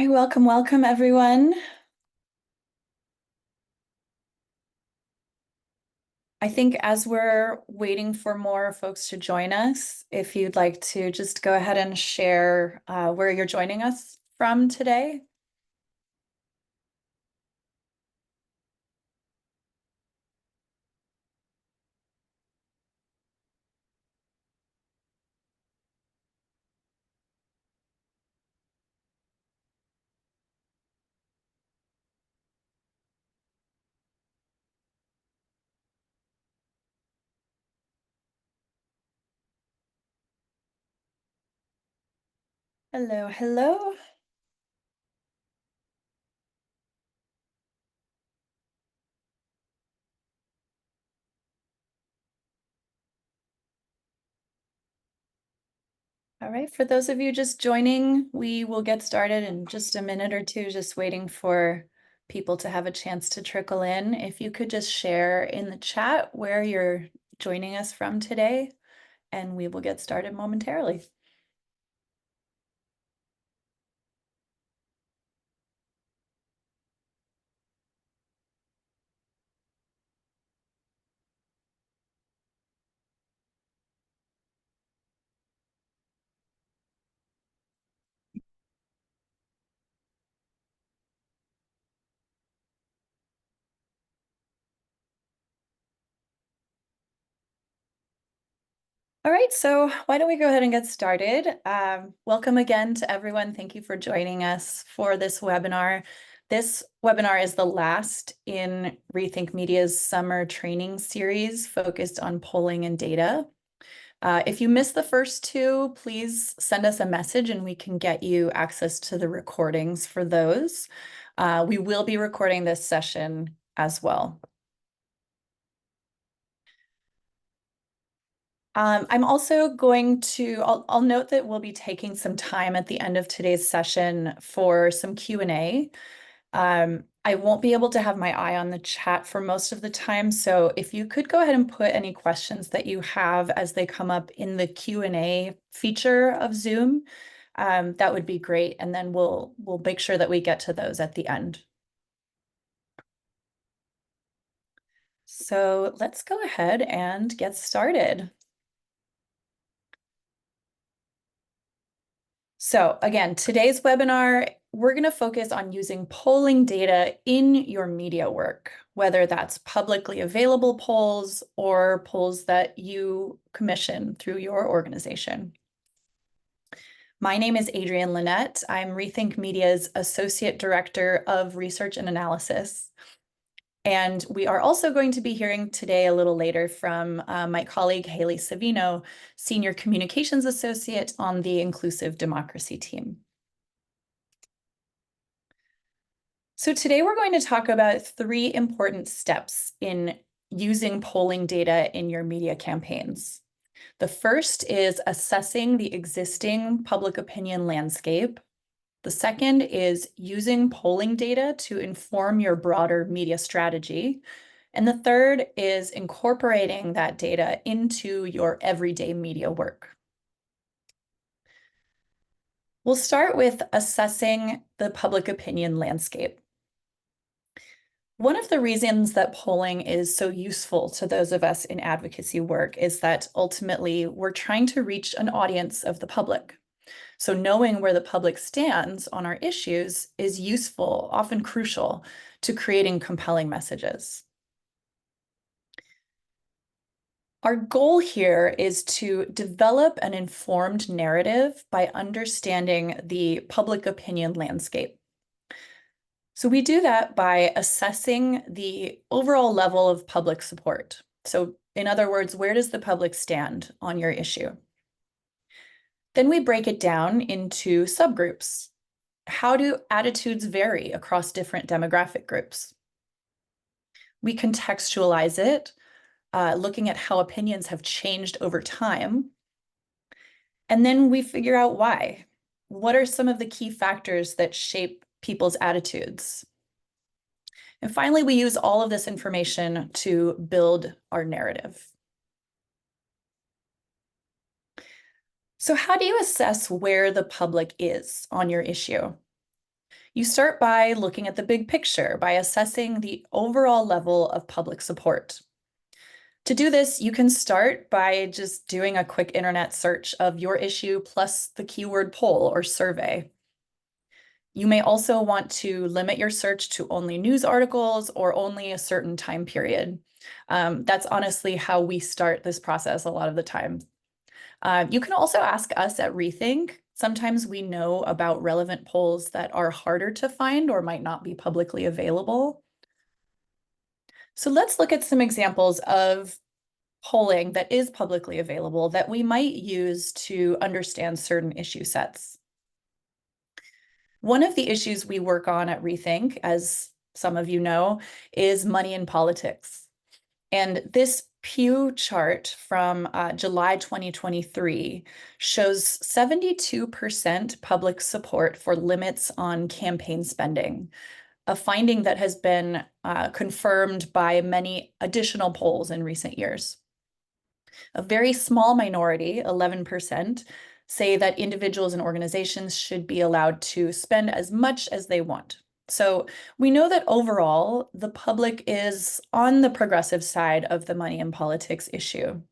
Hey, welcome everyone. I think as we're waiting for more folks to join us, if you'd like to just go ahead and share where you're joining us from today. Hello, hello. All right, for those of you just joining, we will get started in just a minute or two, just waiting for people to have a chance to trickle in. If you could just share in the chat where you're joining us from today, and we will get started momentarily. All right, so why don't we go ahead and get started? Welcome again to everyone. Thank you for joining us for this webinar. This webinar is the last in Rethink Media's summer training series focused on polling and data. If you missed the first two, please send us a message and we can get you access to the recordings for those. We will be recording this session as well. I'm also going to, I'll note that we'll be taking some time at the end of today's session for some Q&A. I won't be able to have my eye on the chat for most of the time, so if you could go ahead and put any questions that you have as they come up in the Q&A feature of Zoom, that would be great, and then we'll make sure that we get to those at the end. So let's go ahead and get started. So again, today's webinar, we're going to focus on using polling data in your media work, whether that's publicly available polls or polls that you commission through your organization. My name is Adrienne Lynette. I'm Rethink Media's Associate Director of Research and Analysis. And we are also going to be hearing today a little later from my colleague Haley Savino, Senior Communications Associate on the Inclusive Democracy team. So today we're going to talk about three important steps in using polling data in your media campaigns. The first is assessing the existing public opinion landscape. The second is using polling data to inform your broader media strategy. And the third is incorporating that data into your everyday media work. We'll start with assessing the public opinion landscape. One of the reasons that polling is so useful to those of us in advocacy work is that ultimately we're trying to reach an audience of the public. So knowing where the public stands on our issues is useful, often crucial, to creating compelling messages. Our goal here is to develop an informed narrative by understanding the public opinion landscape. So we do that by assessing the overall level of public support. So in other words, where does the public stand on your issue? Then we break it down into subgroups. How do attitudes vary across different demographic groups? We contextualize it, looking at how opinions have changed over time. And then we figure out why. What are some of the key factors that shape people's attitudes? And finally, we use all of this information to build our narrative. So how do you assess where the public is on your issue? You start by looking at the big picture, by assessing the overall level of public support. To do this, you can start by just doing a quick internet search of your issue plus the keyword poll or survey. You may also want to limit your search to only news articles or only a certain time period. That's honestly how we start this process a lot of the time. You can also ask us at Rethink. Sometimes we know about relevant polls that are harder to find or might not be publicly available. So let's look at some examples of polling that is publicly available that we might use to understand certain issue sets. One of the issues we work on at Rethink, as some of you know, is money in politics. And this Pew chart from July 2023 shows 72% public support for limits on campaign spending, a finding that has been confirmed by many additional polls in recent years. A very small minority, 11%, say that individuals and organizations should be allowed to spend as much as they want. So we know that overall, the public is on the progressive side of the money in politics issue.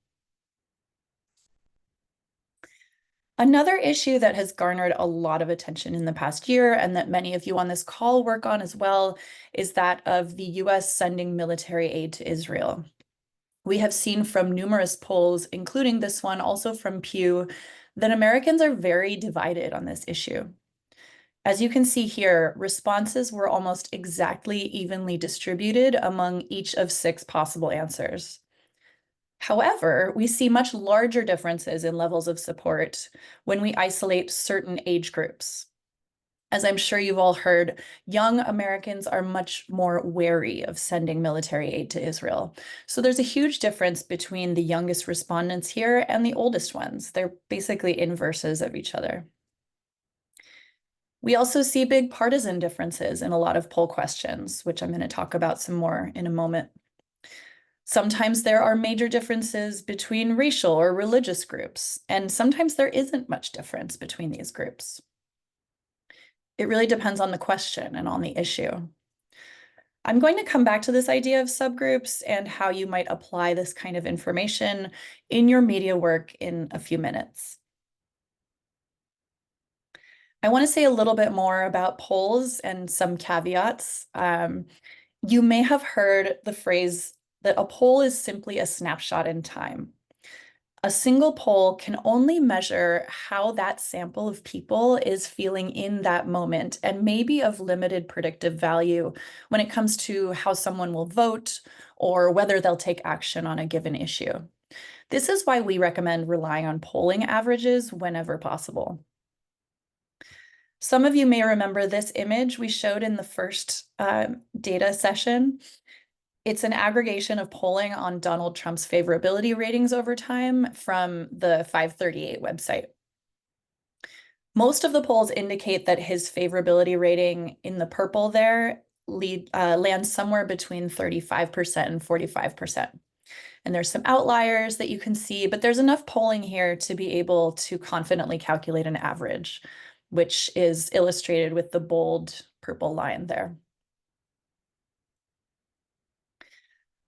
Another issue that has garnered a lot of attention in the past year, and that many of you on this call work on as well, is that of the US sending military aid to Israel. We have seen from numerous polls, including this one, also from Pew, that Americans are very divided on this issue. As you can see here, responses were almost exactly evenly distributed among each of 6 possible answers. However, we see much larger differences in levels of support when we isolate certain age groups. As I'm sure you've all heard, young Americans are much more wary of sending military aid to Israel. So there's a huge difference between the youngest respondents here and the oldest ones. They're basically inverses of each other. We also see big partisan differences in a lot of poll questions, which I'm going to talk about some more in a moment. Sometimes there are major differences between racial or religious groups, and sometimes there isn't much difference between these groups. It really depends on the question and on the issue. I'm going to come back to this idea of subgroups and how you might apply this kind of information in your media work in a few minutes. I want to say a little bit more about polls and some caveats. You may have heard the phrase that a poll is simply a snapshot in time. A single poll can only measure how that sample of people is feeling in that moment and may be of limited predictive value when it comes to how someone will vote or whether they'll take action on a given issue. This is why we recommend relying on polling averages whenever possible. Some of you may remember this image we showed in the first data session. It's an aggregation of polling on Donald Trump's favorability ratings over time from the 538 website. Most of the polls indicate that his favorability rating in the purple there lands somewhere between 35% and 45%. And there's some outliers that you can see, but there's enough polling here to be able to confidently calculate an average, which is illustrated with the bold purple line there.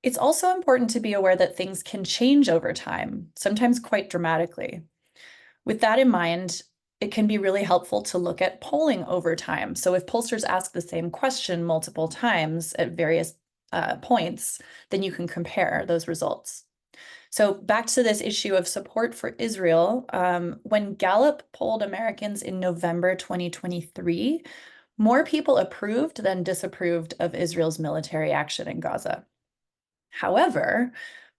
It's also important to be aware that things can change over time, sometimes quite dramatically. With that in mind, it can be really helpful to look at polling over time. So if pollsters ask the same question multiple times at various points, then you can compare those results. So back to this issue of support for Israel, when Gallup polled Americans in November 2023, more people approved than disapproved of Israel's military action in Gaza. However,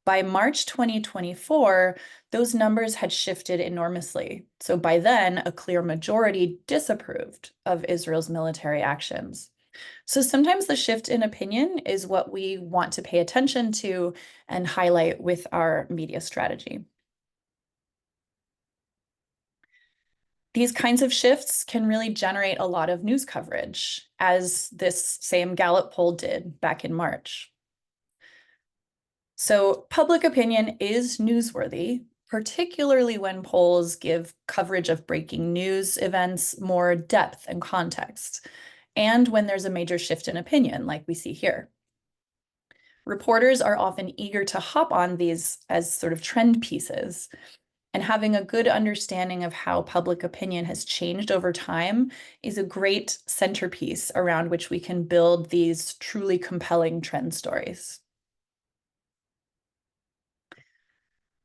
by March 2024, those numbers had shifted enormously. So by then, a clear majority disapproved of Israel's military actions. So sometimes the shift in opinion is what we want to pay attention to and highlight with our media strategy. These kinds of shifts can really generate a lot of news coverage, as this same Gallup poll did back in March. So public opinion is newsworthy, particularly when polls give coverage of breaking news events more depth and context. and when there's a major shift in opinion, like we see here. Reporters are often eager to hop on these as sort of trend pieces, and having a good understanding of how public opinion has changed over time is a great centerpiece around which we can build these truly compelling trend stories.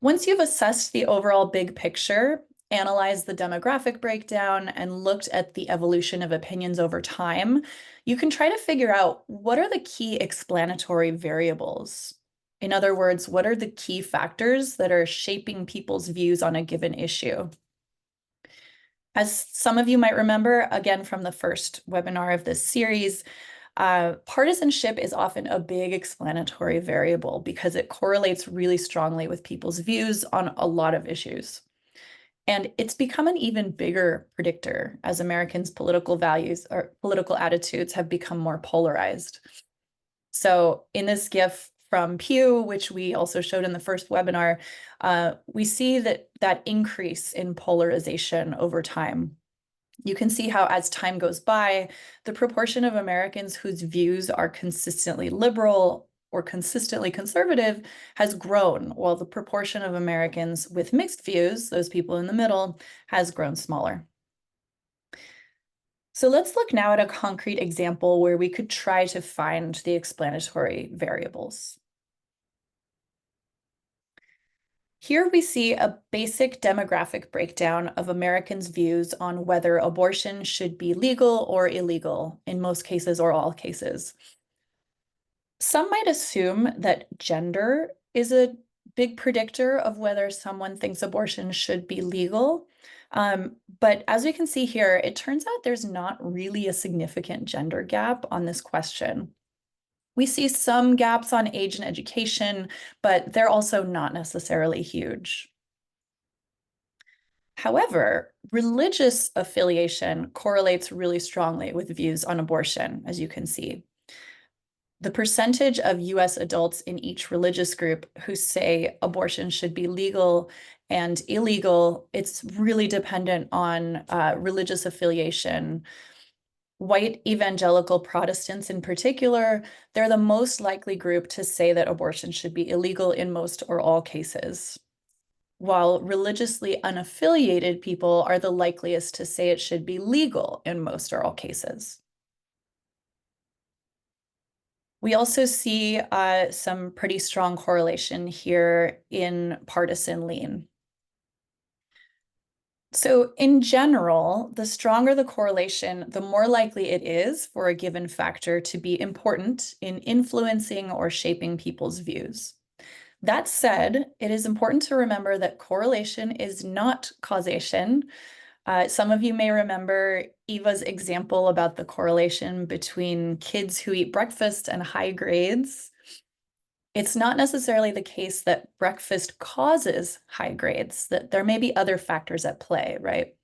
Once you've assessed the overall big picture, analyzed the demographic breakdown, and looked at the evolution of opinions over time, you can try to figure out what are the key explanatory variables. In other words, what are the key factors that are shaping people's views on a given issue? As some of you might remember, again, from the first webinar of this series, partisanship is often a big explanatory variable because it correlates really strongly with people's views on a lot of issues. And it's become an even bigger predictor as Americans' political values or political attitudes have become more polarized. So in this GIF from Pew, which we also showed in the first webinar, we see that increase in polarization over time. You can see how as time goes by, the proportion of Americans whose views are consistently liberal or consistently conservative has grown, while the proportion of Americans with mixed views, those people in the middle, has grown smaller. So let's look now at a concrete example where we could try to find the explanatory variables. Here we see a basic demographic breakdown of Americans' views on whether abortion should be legal or illegal, in most cases or all cases. Some might assume that gender is a big predictor of whether someone thinks abortion should be legal. But as we can see here, it turns out there's not really a significant gender gap on this question. We see some gaps on age and education, but they're also not necessarily huge. However, religious affiliation correlates really strongly with views on abortion, as you can see. The percentage of US adults in each religious group who say abortion should be legal and illegal, it's really dependent on religious affiliation. White evangelical Protestants in particular, they're the most likely group to say that abortion should be illegal in most or all cases, while religiously unaffiliated people are the likeliest to say it should be legal in most or all cases. We also see some pretty strong correlation here in partisan lean. So in general, the stronger the correlation, the more likely it is for a given factor to be important in influencing or shaping people's views. That said, it is important to remember that correlation is not causation. Some of you may remember Eva's example about the correlation between kids who eat breakfast and high grades. It's not necessarily the case that breakfast causes high grades, that there may be other factors at play, right?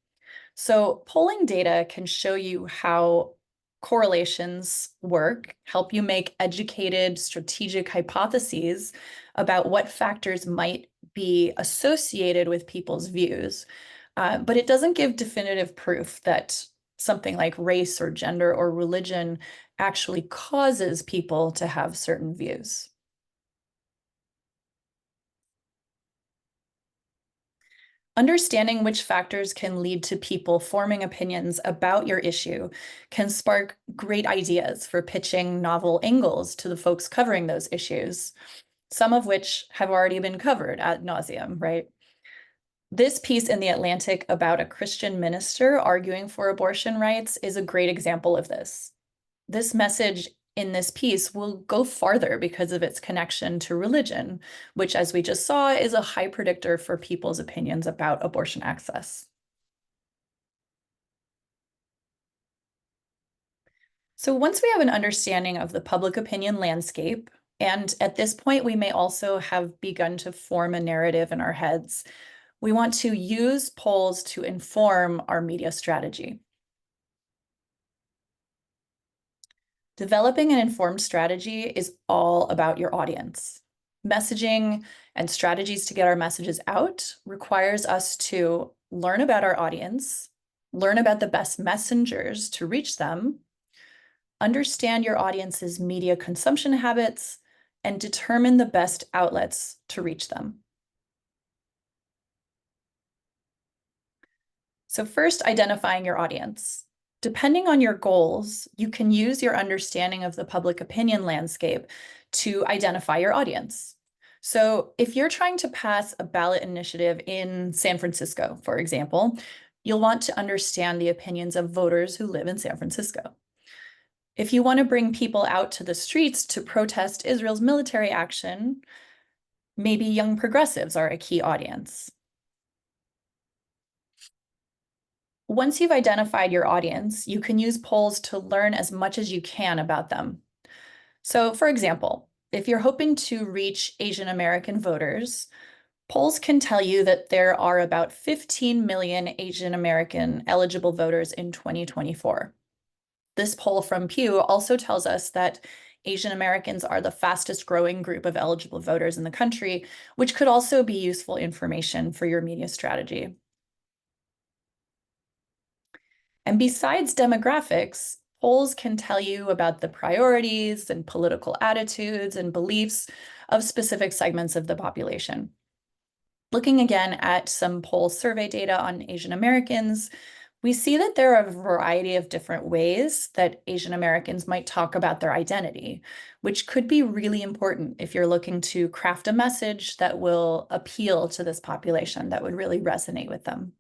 So polling data can show you how correlations work, help you make educated, strategic hypotheses about what factors might be associated with people's views. But it doesn't give definitive proof that something like race or gender or religion actually causes people to have certain views. Understanding which factors can lead to people forming opinions about your issue can spark great ideas for pitching novel angles to the folks covering those issues, some of which have already been covered ad nauseum, right? This piece in The Atlantic about a Christian minister arguing for abortion rights is a great example of this. This message in this piece will go farther because of its connection to religion, which, as we just saw, is a high predictor for people's opinions about abortion access. So once we have an understanding of the public opinion landscape, and at this point, we may also have begun to form a narrative in our heads, we want to use polls to inform our media strategy. Developing an informed strategy is all about your audience. Messaging and strategies to get our messages out requires us to learn about our audience, learn about the best messengers to reach them, understand your audience's media consumption habits, and determine the best outlets to reach them. So first, identifying your audience. Depending on your goals, you can use your understanding of the public opinion landscape to identify your audience. So if you're trying to pass a ballot initiative in San Francisco, for example, you'll want to understand the opinions of voters who live in San Francisco. If you want to bring people out to the streets to protest Israel's military action, maybe young progressives are a key audience. Once you've identified your audience, you can use polls to learn as much as you can about them. So, for example, if you're hoping to reach Asian American voters, polls can tell you that there are about 15 million Asian American eligible voters in 2024. This poll from Pew also tells us that Asian Americans are the fastest growing group of eligible voters in the country, which could also be useful information for your media strategy. And besides demographics, polls can tell you about the priorities and political attitudes and beliefs of specific segments of the population. Looking again at some poll survey data on Asian Americans, we see that there are a variety of different ways that Asian Americans might talk about their identity, which could be really important if you're looking to craft a message that will appeal to this population, that would really resonate with them.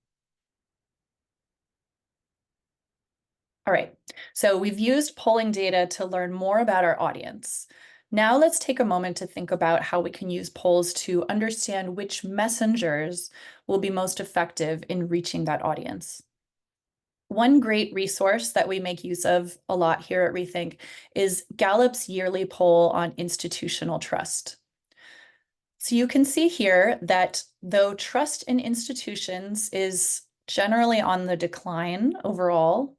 All right, so we've used polling data to learn more about our audience. Now let's take a moment to think about how we can use polls to understand which messengers will be most effective in reaching that audience. One great resource that we make use of a lot here at Rethink is Gallup's yearly poll on institutional trust. So you can see here that though trust in institutions is generally on the decline overall,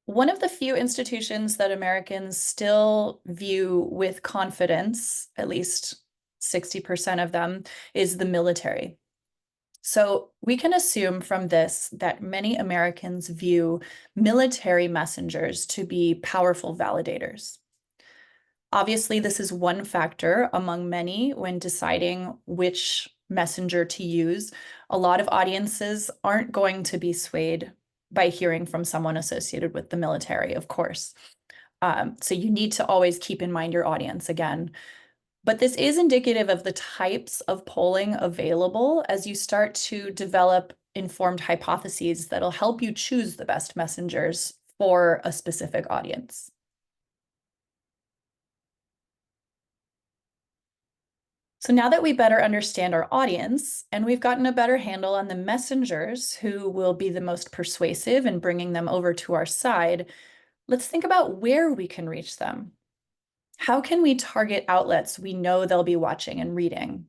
one of the few institutions that Americans still view with confidence, at least 60% of them, is the military. So we can assume from this that many Americans view military messengers to be powerful validators. Obviously, this is one factor among many when deciding which messenger to use. A lot of audiences aren't going to be swayed by hearing from someone associated with the military, of course. So you need to always keep in mind your audience again. But this is indicative of the types of polling available as you start to develop informed hypotheses that'll help you choose the best messengers for a specific audience. So now that we better understand our audience and we've gotten a better handle on the messengers who will be the most persuasive in bringing them over to our side, let's think about where we can reach them. How can we target outlets we know they'll be watching and reading?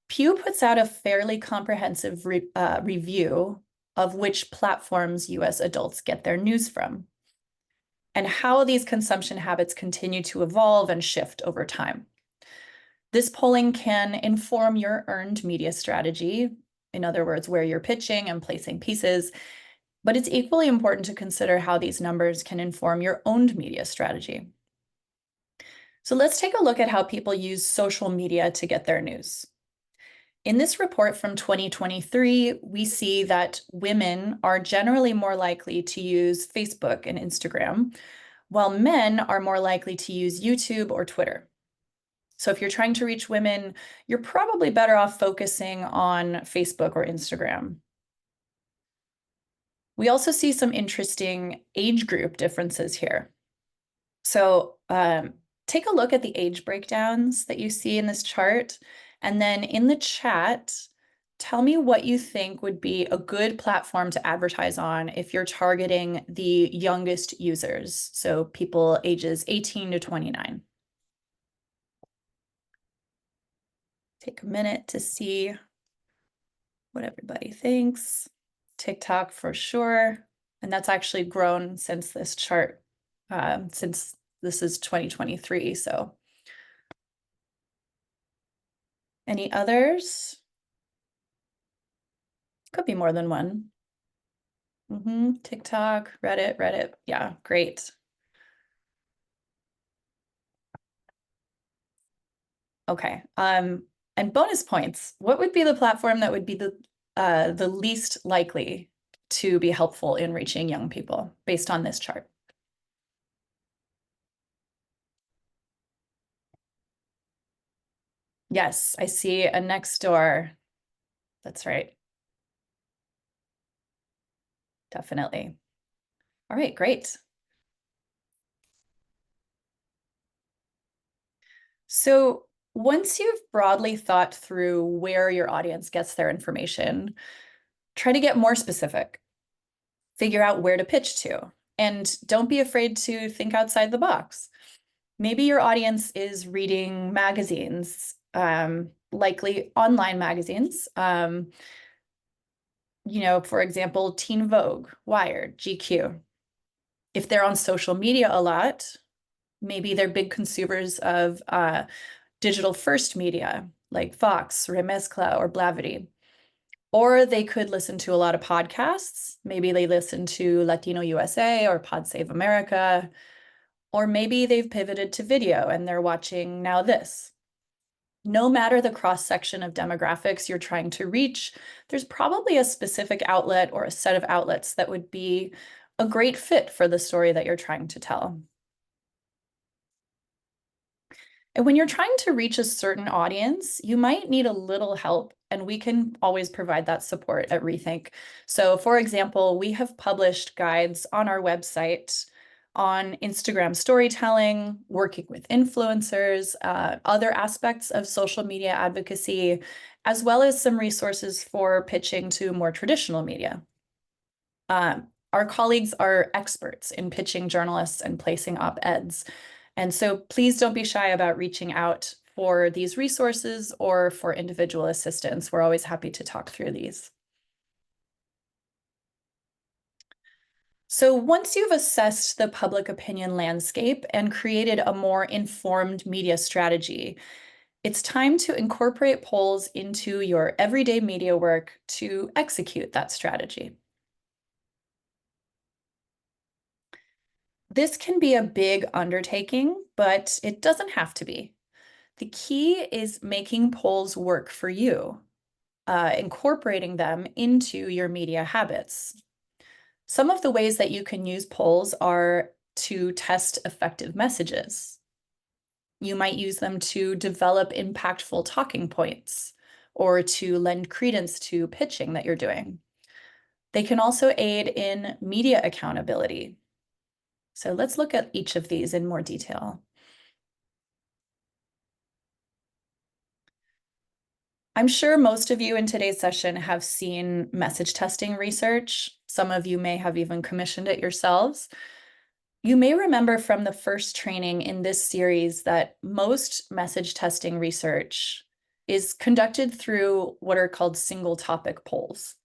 Pew puts out a fairly comprehensive review of which platforms US adults get their news from and how these consumption habits continue to evolve and shift over time. This polling can inform your earned media strategy, in other words, where you're pitching and placing pieces, but it's equally important to consider how these numbers can inform your owned media strategy. So let's take a look at how people use social media to get their news. In this report from 2023, we see that women are generally more likely to use Facebook and Instagram, while men are more likely to use YouTube or Twitter. So if you're trying to reach women, you're probably better off focusing on Facebook or Instagram. We also see some interesting age group differences here. So take a look at the age breakdowns that you see in this chart. And then in the chat, tell me what you think would be a good platform to advertise on if you're targeting the youngest users, so people ages 18 to 29. Take a minute to see what everybody thinks. TikTok for sure. And that's actually grown since this chart, since this is 2023. So any others? Could be more than one. TikTok, Reddit. Yeah, great. Okay. And bonus points. What would be the platform that would be the least likely to be helpful in reaching young people based on this chart? Yes, I see a Nextdoor. That's right. Definitely. All right, great. So once you've broadly thought through where your audience gets their information, try to get more specific. Figure out where to pitch to, and don't be afraid to think outside the box. Maybe your audience is reading magazines, likely online magazines. For example, Teen Vogue, Wired, GQ. If they're on social media a lot, maybe they're big consumers of digital first media like Vox, Remezcla, or Blavity. Or they could listen to a lot of podcasts. Maybe they listen to Latino USA or Pod Save America. Or maybe they've pivoted to video and they're watching Now This. No matter the cross section of demographics you're trying to reach, there's probably a specific outlet or a set of outlets that would be a great fit for the story that you're trying to tell. And when you're trying to reach a certain audience, you might need a little help, and we can always provide that support at Rethink. So, for example, we have published guides on our website on Instagram storytelling, working with influencers, other aspects of social media advocacy, as well as some resources for pitching to more traditional media. Our colleagues are experts in pitching journalists and placing op-eds. And so please don't be shy about reaching out for these resources or for individual assistance. We're always happy to talk through these. So once you've assessed the public opinion landscape and created a more informed media strategy, it's time to incorporate polls into your everyday media work to execute that strategy. This can be a big undertaking, but it doesn't have to be. The key is making polls work for you, incorporating them into your media habits. Some of the ways that you can use polls are to test effective messages. You might use them to develop impactful talking points or to lend credence to pitching that you're doing. They can also aid in media accountability. So let's look at each of these in more detail. I'm sure most of you in today's session have seen message testing research. Some of you may have even commissioned it yourselves. You may remember from the first training in this series that most message testing research is conducted through what are called single topic polls.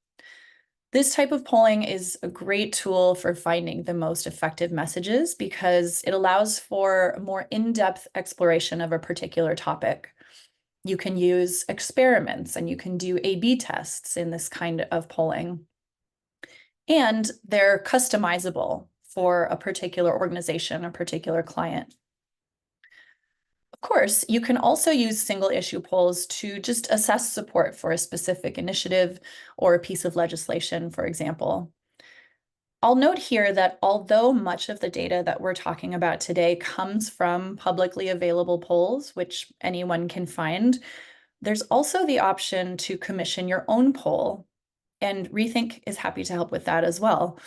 This type of polling is a great tool for finding the most effective messages because it allows for a more in-depth exploration of a particular topic. You can use experiments and you can do A/B tests in this kind of polling. And they're customizable for a particular organization, a particular client. Of course, you can also use single issue polls to just assess support for a specific initiative or a piece of legislation, for example. I'll note here that although much of the data that we're talking about today comes from publicly available polls, which anyone can find, there's also the option to commission your own poll, and Rethink is happy to help with that as well.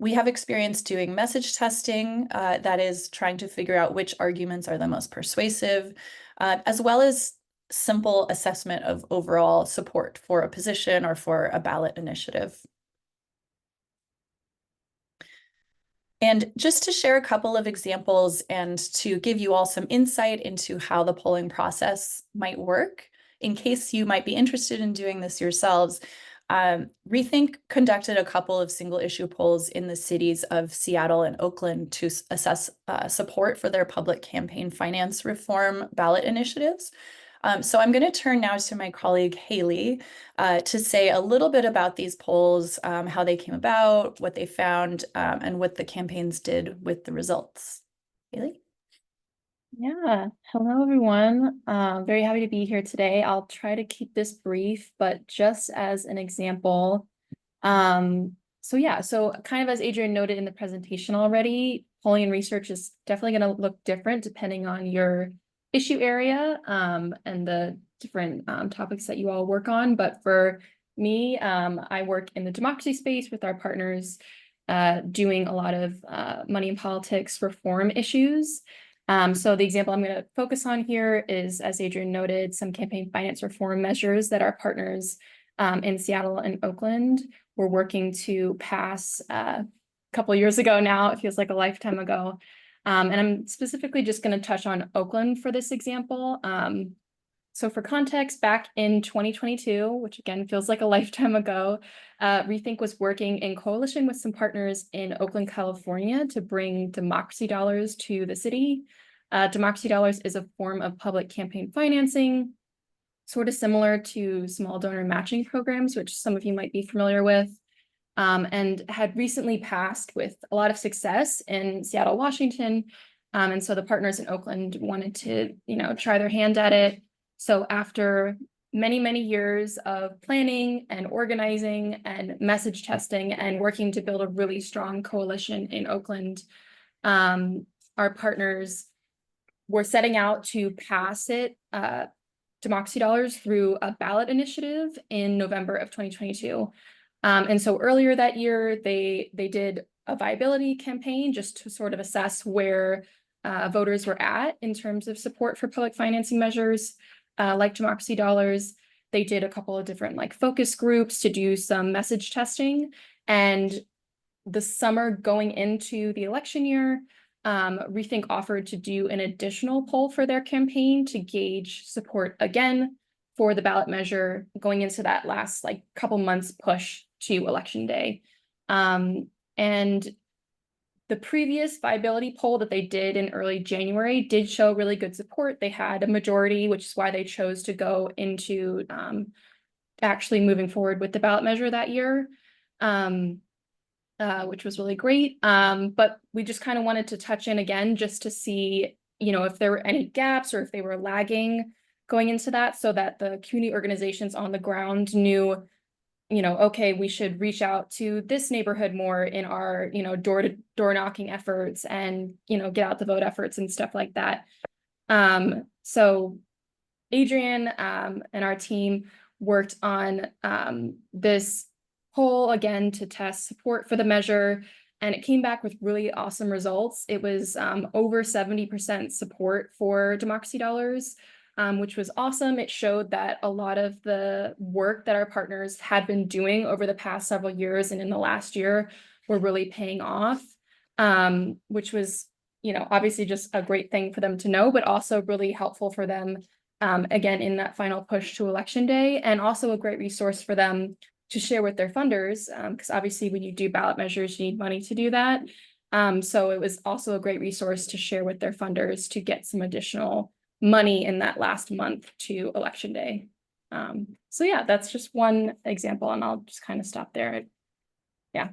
We have experience doing message testing, that is trying to figure out which arguments are the most persuasive, as well as simple assessment of overall support for a position or for a ballot initiative. And just to share a couple of examples and to give you all some insight into how the polling process might work, in case you might be interested in doing this yourselves, Rethink conducted a couple of single issue polls in the cities of Seattle and Oakland to assess support for their public campaign finance reform ballot initiatives. So I'm going to turn now to my colleague Haley to say a little bit about these polls, how they came about, what they found, and what the campaigns did with the results. Haley? Yeah, hello everyone. Very happy to be here today. I'll try to keep this brief, but just as an example, so kind of as Adrian noted in the presentation already, polling and research is definitely going to look different depending on your issue area, and the different topics that you all work on. But for me, I work in the democracy space with our partners, doing a lot of money and politics reform issues. So the example I'm going to focus on here is, as Adrian noted, some campaign finance reform measures that our partners in Seattle and Oakland were working to pass a couple years ago now. It feels like a lifetime ago. And I'm specifically just going to touch on Oakland for this example. So for context, back in 2022, which again feels like a lifetime ago, Rethink was working in coalition with some partners in Oakland, California to bring democracy dollars to the city. Democracy dollars is a form of public campaign financing, sort of similar to small donor matching programs, which some of you might be familiar with, and had recently passed with a lot of success in Seattle, Washington. And so the partners in Oakland wanted to, try their hand at it. So after many, many years of planning and organizing and message testing and working to build a really strong coalition in Oakland, our partners were setting out to pass democracy dollars through a ballot initiative in November of 2022. And so earlier that year, they did a viability campaign just to sort of assess where voters were at in terms of support for public financing measures like democracy dollars. They did a couple of different focus groups to do some message testing. And the summer going into the election year, Rethink offered to do an additional poll for their campaign to gauge support again for the ballot measure going into that last couple months push to election day. And the previous viability poll that they did in early January did show really good support. They had a majority, which is why they chose to go into actually moving forward with the ballot measure that year. Which was really great. But we just kind of wanted to touch in again just to see, if there were any gaps or if they were lagging going into that, so that the community organizations on the ground knew, okay, we should reach out to this neighborhood more in our, door-to-door knocking efforts and, get out the vote efforts and stuff like that. So Adrian and our team worked on this poll again to test support for the measure, and it came back with really awesome results. It was over 70% support for democracy dollars, which was awesome. It showed that a lot of the work that our partners had been doing over the past several years and in the last year were really paying off, which was, obviously just a great thing for them to know, but also really helpful for them, again, in that final push to election day, and also a great resource for them to share with their funders, because obviously when you do ballot measures, you need money to do that. So it was also a great resource to share with their funders to get some additional money in that last month to election day. So yeah, that's just one example, and I'll just kind of stop there. Yeah.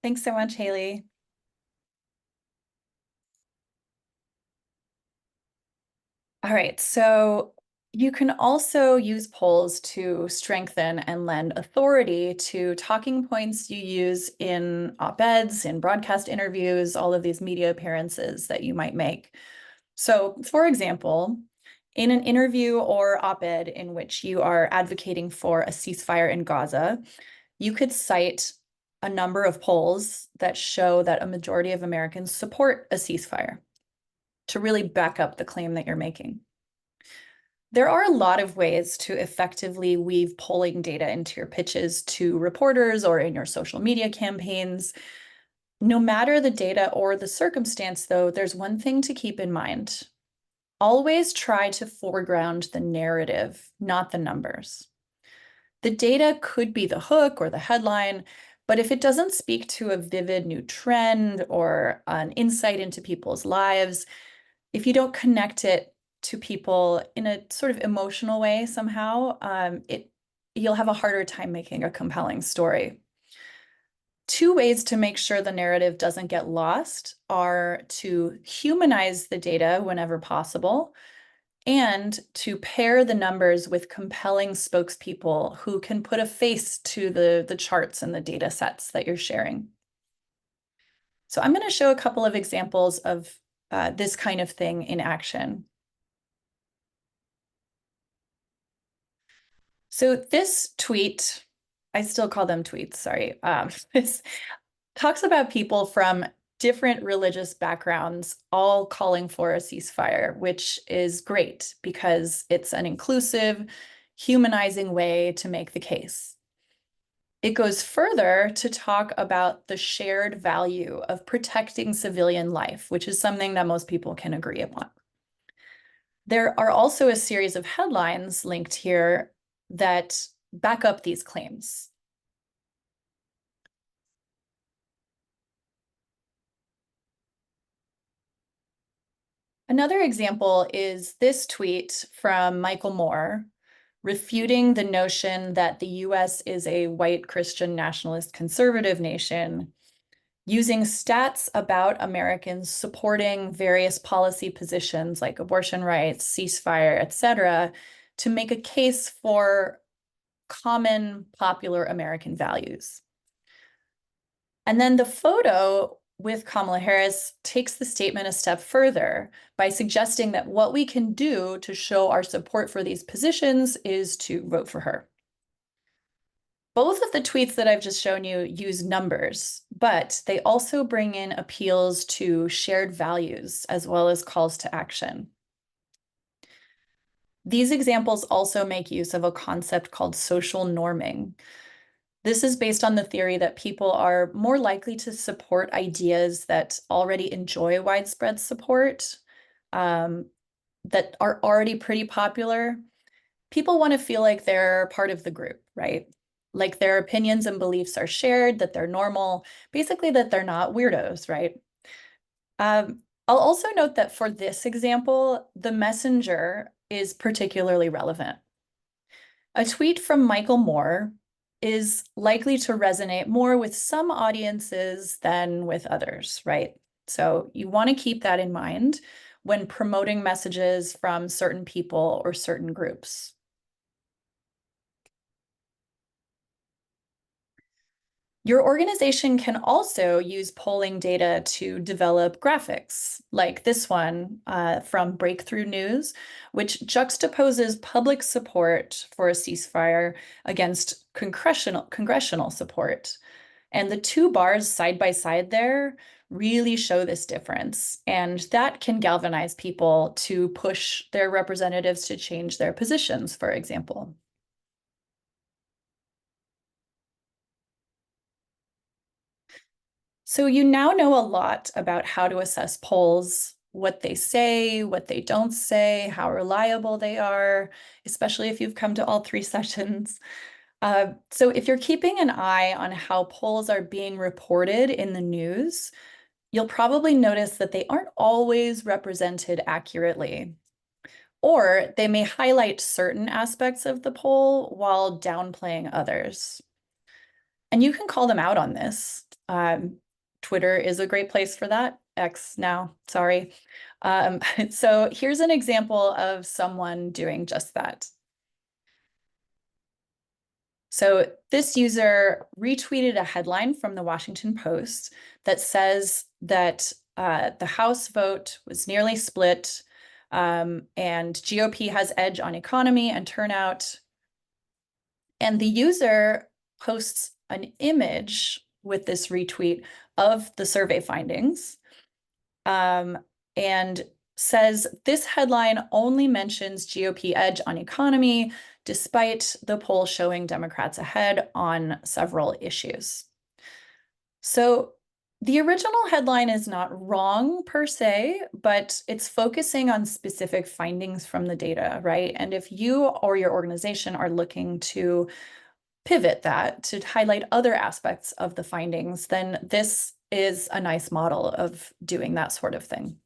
Thanks so much, Haley. All right, so you can also use polls to strengthen and lend authority to talking points you use in op-eds, in broadcast interviews, all of these media appearances that you might make. So, for example, in an interview or op-ed in which you are advocating for a ceasefire in Gaza, you could cite a number of polls that show that a majority of Americans support a ceasefire to really back up the claim that you're making. There are a lot of ways to effectively weave polling data into your pitches to reporters or in your social media campaigns. No matter the data or the circumstance, though, there's one thing to keep in mind. Always try to foreground the narrative, not the numbers. The data could be the hook or the headline, but if it doesn't speak to a vivid new trend or an insight into people's lives, if you don't connect it to people in a sort of emotional way somehow, you'll have a harder time making a compelling story. Two ways to make sure the narrative doesn't get lost are to humanize the data whenever possible and to pair the numbers with compelling spokespeople who can put a face to the charts and the data sets that you're sharing. So I'm going to show a couple of examples of this kind of thing in action. So this tweet, I still call them tweets, sorry. This talks about people from different religious backgrounds all calling for a ceasefire, which is great because it's an inclusive, humanizing way to make the case. It goes further to talk about the shared value of protecting civilian life, which is something that most people can agree upon. There are also a series of headlines linked here that back up these claims. Another example is this tweet from Michael Moore, refuting the notion that the US is a white Christian nationalist conservative nation, using stats about Americans supporting various policy positions like abortion rights, ceasefire, etc., to make a case for common popular American values. And then the photo with Kamala Harris takes the statement a step further by suggesting that what we can do to show our support for these positions is to vote for her. Both of the tweets that I've just shown you use numbers, but they also bring in appeals to shared values as well as calls to action. These examples also make use of a concept called social norming. This is based on the theory that people are more likely to support ideas that already enjoy widespread support, that are already pretty popular. People want to feel like they're part of the group, right? Like their opinions and beliefs are shared, that they're normal, basically that they're not weirdos, right? I'll also note that for this example, the messenger is particularly relevant. A tweet from Michael Moore is likely to resonate more with some audiences than with others, right? So you want to keep that in mind when promoting messages from certain people or certain groups. Your organization can also use polling data to develop graphics, like this one from Breakthrough News, which juxtaposes public support for a ceasefire against congressional support. And the two bars side by side there really show this difference. And that can galvanize people to push their representatives to change their positions, for example. So you now know a lot about how to assess polls, what they say, what they don't say, how reliable they are, especially if you've come to all three sessions. So if you're keeping an eye on how polls are being reported in the news, you'll probably notice that they aren't always represented accurately, or they may highlight certain aspects of the poll while downplaying others. And you can call them out on this. Twitter is a great place for that. X now, sorry. So here's an example of someone doing just that. So this user retweeted a headline from the Washington Post that says that the House vote was nearly split and GOP has edge on economy and turnout. And the user posts an image with this retweet of the survey findings and says this headline only mentions GOP edge on economy, despite the poll showing Democrats ahead on several issues. So the original headline is not wrong per se, but it's focusing on specific findings from the data, right? And if you or your organization are looking to pivot that to highlight other aspects of the findings, then this is a nice model of doing that sort of thing.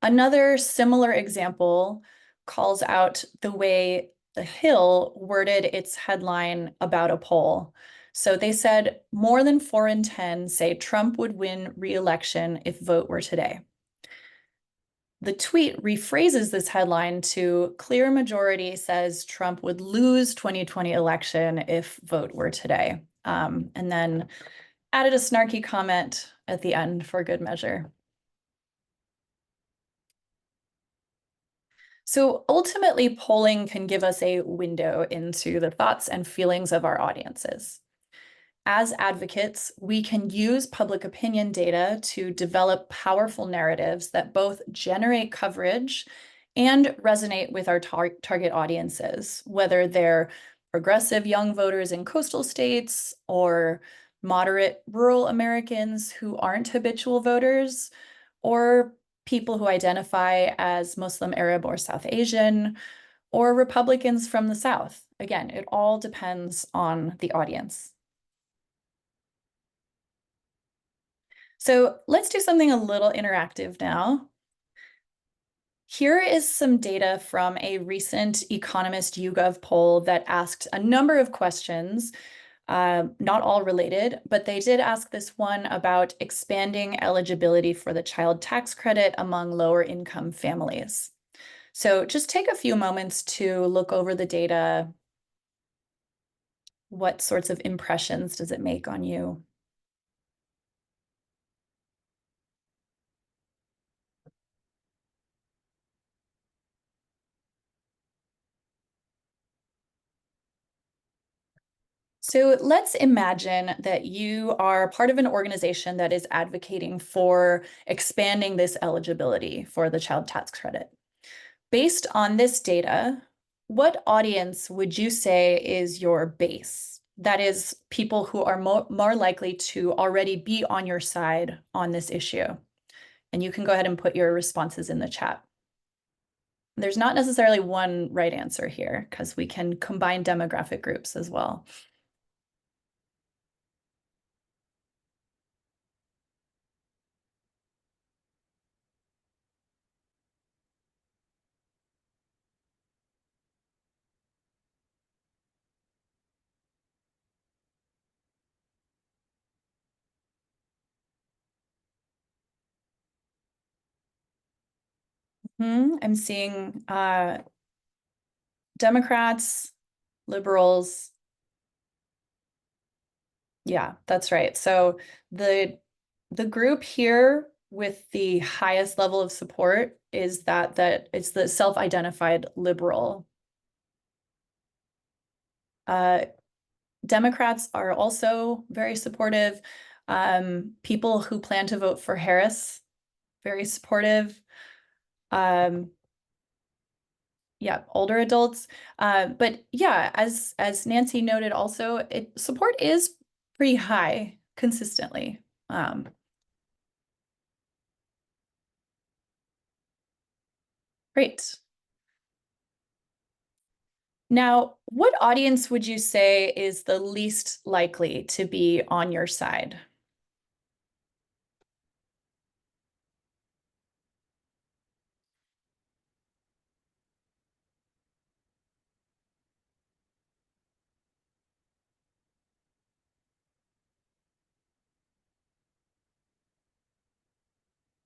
Another similar example calls out the way The Hill worded its headline about a poll. So they said more than 4 in 10 say Trump would win re-election if vote were today. The tweet rephrases this headline to clear majority says Trump would lose 2020 election if vote were today. And then added a snarky comment at the end for good measure. So ultimately, polling can give us a window into the thoughts and feelings of our audiences. As advocates, we can use public opinion data to develop powerful narratives that both generate coverage and resonate with our target audiences, whether they're progressive young voters in coastal states or moderate rural Americans who aren't habitual voters, or people who identify as Muslim, Arab, or South Asian, or Republicans from the South. Again, it all depends on the audience. So let's do something a little interactive now. Here is some data from a recent Economist YouGov poll that asked a number of questions, not all related, but they did ask this one about expanding eligibility for the child tax credit among lower income families. So just take a few moments to look over the data. What sorts of impressions does it make on you? So let's imagine that you are part of an organization that is advocating for expanding this eligibility for the child tax credit. Based on this data, what audience would you say is your base? That is, people who are more likely to already be on your side on this issue. And you can go ahead and put your responses in the chat. There's not necessarily one right answer here because we can combine demographic groups as well. I'm seeing Democrats, liberals. Yeah, that's right. So the group here with the highest level of support is that it's the self-identified liberal. Democrats are also very supportive. People who plan to vote for Harris, very supportive. Yeah, older adults. But yeah, as Nancy noted also, support is pretty high consistently. Great. Now, what audience would you say is the least likely to be on your side?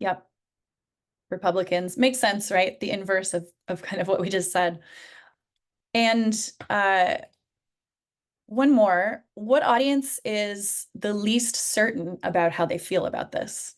Yep. Republicans. Makes sense, right? The inverse of kind of what we just said. And one more, what audience is the least certain about how they feel about this?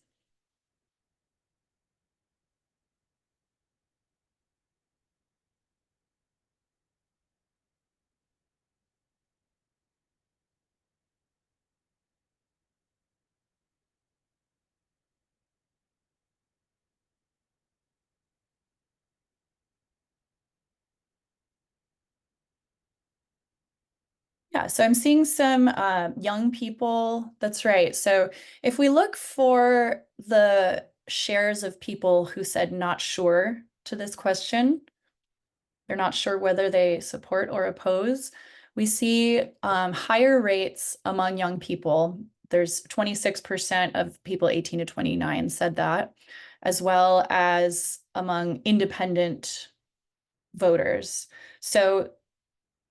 Yeah, so I'm seeing some young people. That's right. So if we look for the shares of people who said not sure to this question, they're not sure whether they support or oppose, we see higher rates among young people. There's 26% of people 18 to 29 said that, as well as among independent voters. So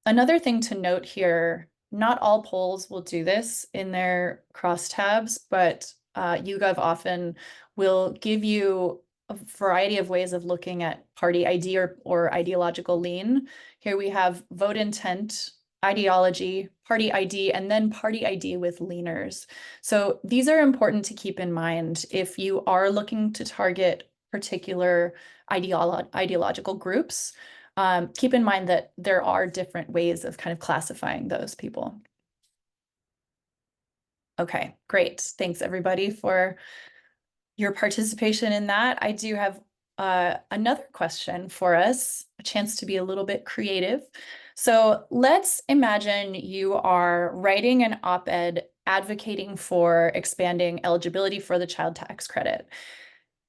Another thing to note here, not all polls will do this in their crosstabs, but YouGov often will give you a variety of ways of looking at party ID or ideological lean. Here we have vote intent, ideology, party ID, and then party ID with leaners. So these are important to keep in mind if you are looking to target particular ideological groups. Keep in mind that there are different ways of kind of classifying those people. Okay, great. Thanks everybody for your participation in that. I do have another question for us, a chance to be a little bit creative. So let's imagine you are writing an op-ed advocating for expanding eligibility for the child tax credit.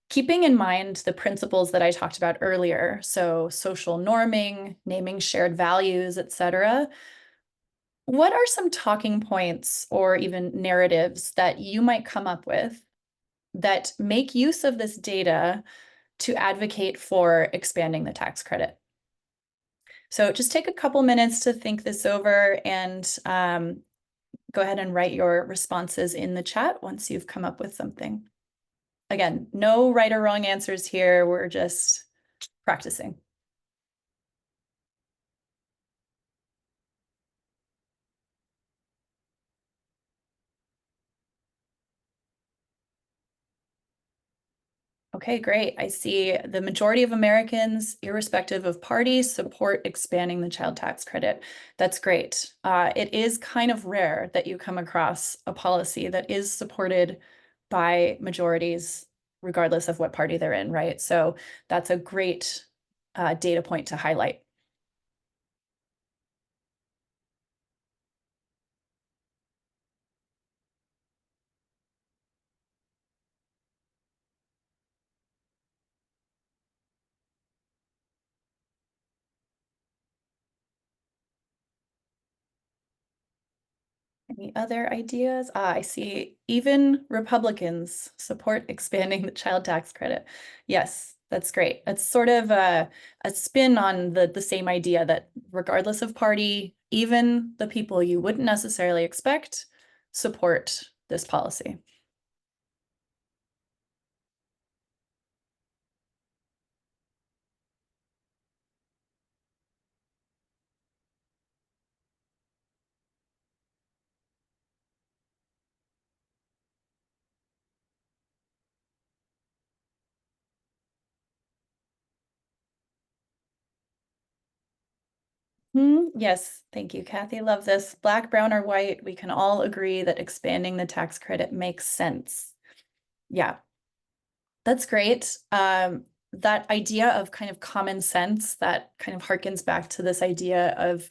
Keeping in mind the principles that I talked about earlier, so social norming, naming shared values, etc., what are some talking points or even narratives that you might come up with that make use of this data to advocate for expanding the tax credit? So just take a couple minutes to think this over and go ahead and write your responses in the chat once you've come up with something. Again, no right or wrong answers here. We're just practicing. Okay, great. I see the majority of Americans, irrespective of party, support expanding the child tax credit. That's great. It is kind of rare that you come across a policy that is supported by majorities, regardless of what party they're in, right? So that's a great data point to highlight. Any other ideas? I see even Republicans support expanding the child tax credit. Yes, that's great. It's sort of a spin on the same idea that regardless of party, even the people you wouldn't necessarily expect support this policy. Yes, thank you, Kathy. Love this. Black, brown, or white, we can all agree that expanding the tax credit makes sense. Yeah, that's great. That idea of kind of common sense that kind of harkens back to this idea of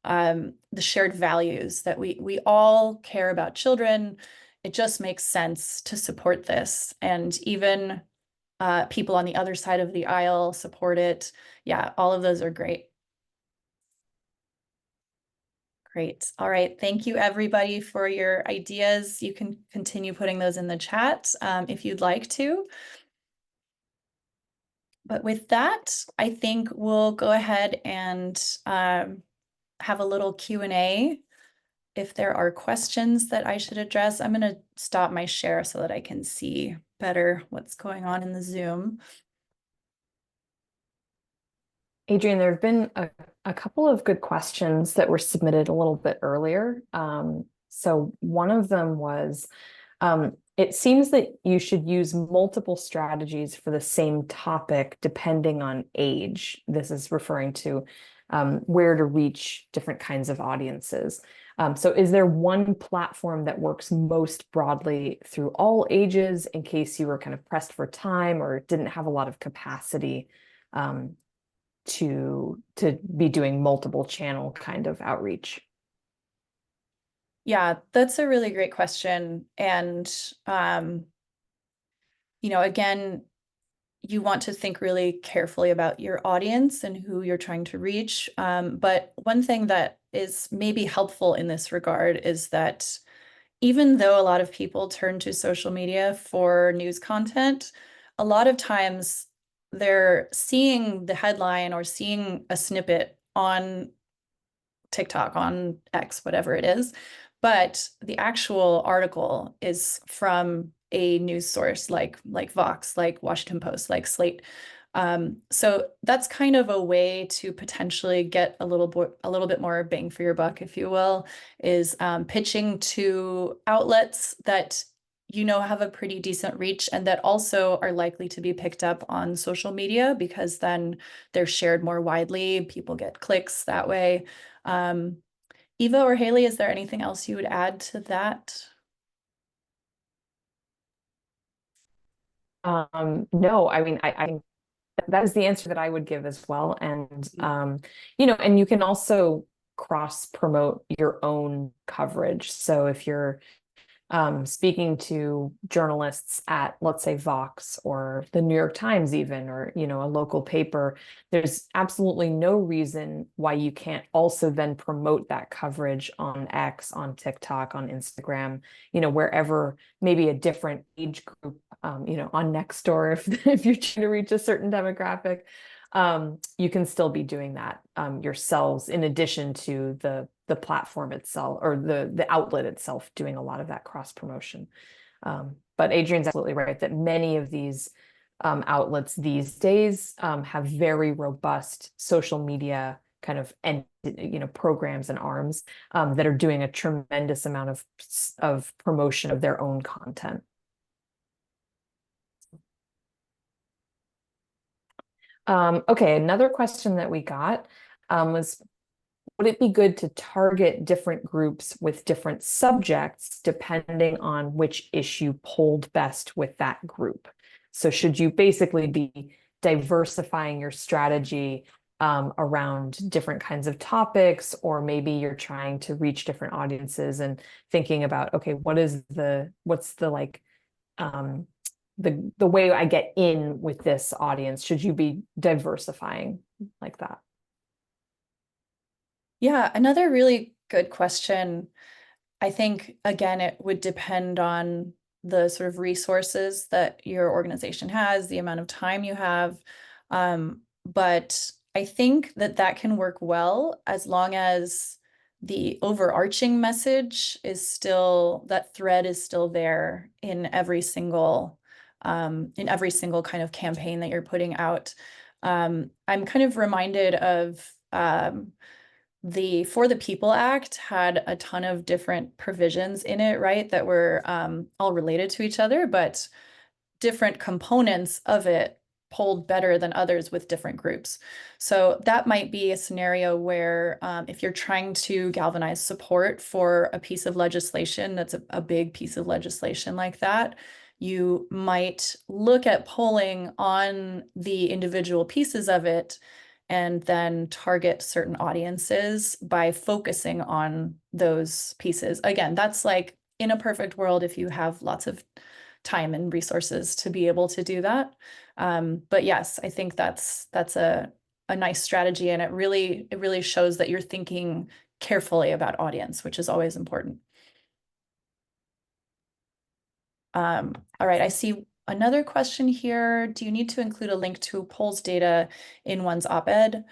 the shared values that we all care about children. It just makes sense to support this. And even people on the other side of the aisle support it. Yeah, all of those are great. Great. All right. Thank you, everybody, for your ideas. You can continue putting those in the chat if you'd like to. But with that, I think we'll go ahead and have a little Q&A. If there are questions that I should address, I'm going to stop my share so that I can see better what's going on in the Zoom. Adrienne, there have been a couple of good questions that were submitted a little bit earlier. So one of them was, it seems that you should use multiple strategies for the same topic depending on age. This is referring to where to reach different kinds of audiences. So is there one platform that works most broadly through all ages in case you were kind of pressed for time or didn't have a lot of capacity to be doing multiple channel kind of outreach? Yeah, that's a really great question. And, again, you want to think really carefully about your audience and who you're trying to reach. But one thing that is maybe helpful in this regard is that even though a lot of people turn to social media for news content, a lot of times they're seeing the headline or seeing a snippet on TikTok, on X, whatever it is. But the actual article is from a news source like Vox, like Washington Post, like Slate. So that's kind of a way to potentially get a little bit more bang for your buck, if you will, is pitching to outlets that have a pretty decent reach and that also are likely to be picked up on social media, because then they're shared more widely. People get clicks that way. Eva or Haley, is there anything else you would add to that? No, I mean, I think that is the answer that I would give as well. And, and you can also cross promote your own coverage. So if you're speaking to journalists at, let's say, Vox or the New York Times even, or, a local paper, there's absolutely no reason why you can't also then promote that coverage on X, on TikTok, on Instagram, wherever maybe a different age group, on Nextdoor, if you're trying to reach a certain demographic, you can still be doing that yourselves, in addition to the platform itself, or the outlet itself, doing a lot of that cross promotion. But Adrian's absolutely right that many of these outlets these days have very robust social media kind of programs and arms that are doing a tremendous amount of promotion of their own content. Okay, another question that we got was, would it be good to target different groups with different subjects depending on which issue polled best with that group? So should you basically be diversifying your strategy around different kinds of topics, or maybe you're trying to reach different audiences and thinking about, okay, what's the the way I get in with this audience? Should you be diversifying like that? Yeah, another really good question. I think, again, it would depend on the sort of resources that your organization has, the amount of time you have. But I think that can work well as long as the overarching message is still, that thread is still there in every single kind of campaign that you're putting out. I'm kind of reminded of the For the People Act had a ton of different provisions in it, right, that were all related to each other, but different components of it polled better than others with different groups. So that might be a scenario where if you're trying to galvanize support for a piece of legislation that's a big piece of legislation like that, you might look at polling on the individual pieces of it and then target certain audiences by focusing on those pieces. Again, that's like in a perfect world if you have lots of time and resources to be able to do that. But yes, I think that's a nice strategy, and it really shows that you're thinking carefully about audience, which is always important. All right, I see another question here. Do you need to include a link to polls data in one's op-ed,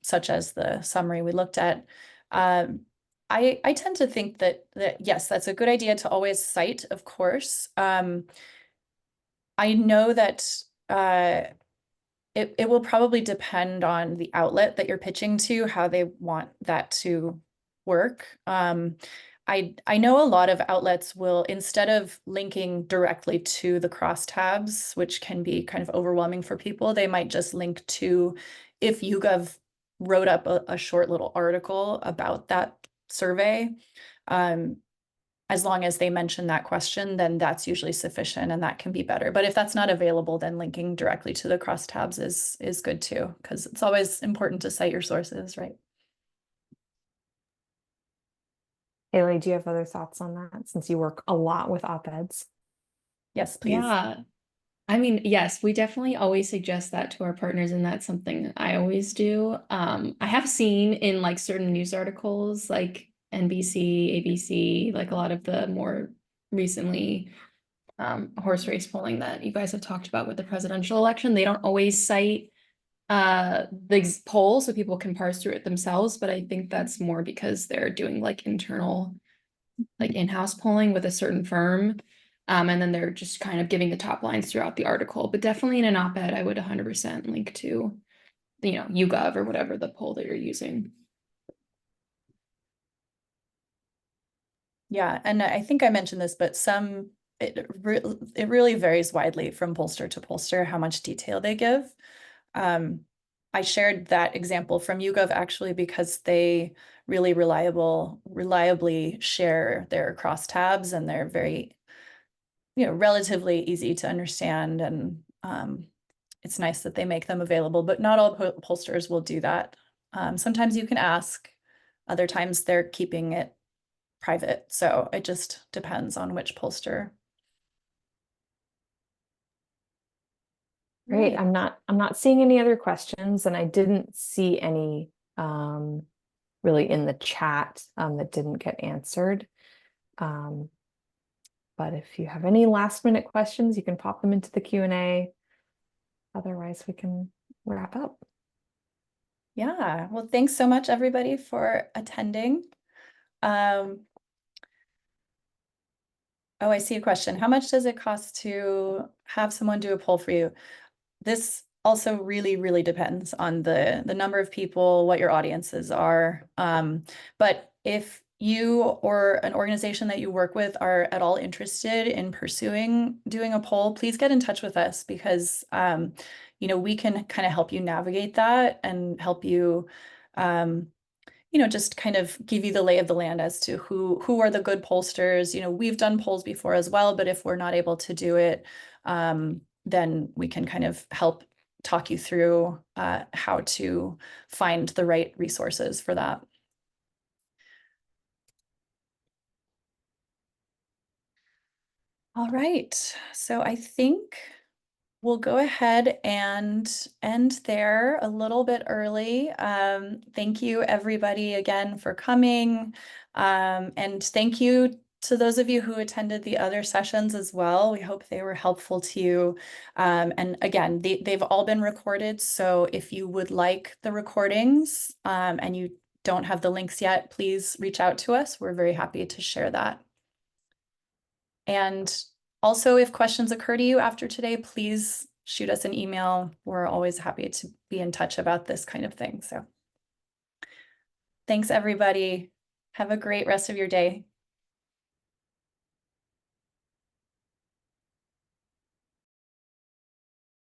such as the summary we looked at? I tend to think that yes, that's a good idea to always cite, of course. I know that it will probably depend on the outlet that you're pitching to, how they want that to work. I know a lot of outlets will, instead of linking directly to the crosstabs, which can be kind of overwhelming for people, they might just link to, if YouGov wrote up a short little article about that survey, as long as they mention that question, then that's usually sufficient, and that can be better. But if that's not available, then linking directly to the crosstabs is good too, because it's always important to cite your sources, right? Haley, do you have other thoughts on that, since you work a lot with op-eds? Yes, please. Yeah. I mean, yes, we definitely always suggest that to our partners, and that's something I always do. I have seen in like certain news articles, like NBC, ABC, like a lot of the more recently horse race polling that you guys have talked about with the presidential election, they don't always cite the poll so people can parse through it themselves, but I think that's more because they're doing like internal, like in-house polling with a certain firm. And then they're just kind of giving the top lines throughout the article, but definitely in an op-ed, I would 100% link to, YouGov or whatever the poll that you're using. Yeah, and I think I mentioned this, but it really varies widely from pollster to pollster how much detail they give. I shared that example from YouGov actually because they really reliably share their crosstabs, and they're very, relatively easy to understand, and it's nice that they make them available, but not all pollsters will do that. Sometimes you can ask, other times they're keeping it private. So it just depends on which pollster. Great. Right. I'm not seeing any other questions, and I didn't see any really in the chat that didn't get answered. But if you have any last minute questions, you can pop them into the Q&A. Otherwise, we can wrap up. Yeah. Well, thanks so much, everybody, for attending. Oh, I see a question. How much does it cost to have someone do a poll for you? This also really, really depends on the number of people, what your audiences are. But if you or an organization that you work with are at all interested in pursuing doing a poll, please get in touch with us, because we can kind of help you navigate that and help you just kind of give you the lay of the land as to who are the good pollsters. We've done polls before as well, but if we're not able to do it, then we can kind of help talk you through how to find the right resources for that. All right, so I think we'll go ahead and end there a little bit early. Thank you, everybody, again for coming. And thank you to those of you who attended the other sessions as well. We hope they were helpful to you. And again, they've all been recorded. So if you would like the recordings and you don't have the links yet, please reach out to us. We're very happy to share that. And also, if questions occur to you after today, please shoot us an email. We're always happy to be in touch about this kind of thing. So thanks, everybody. Have a great rest of your day.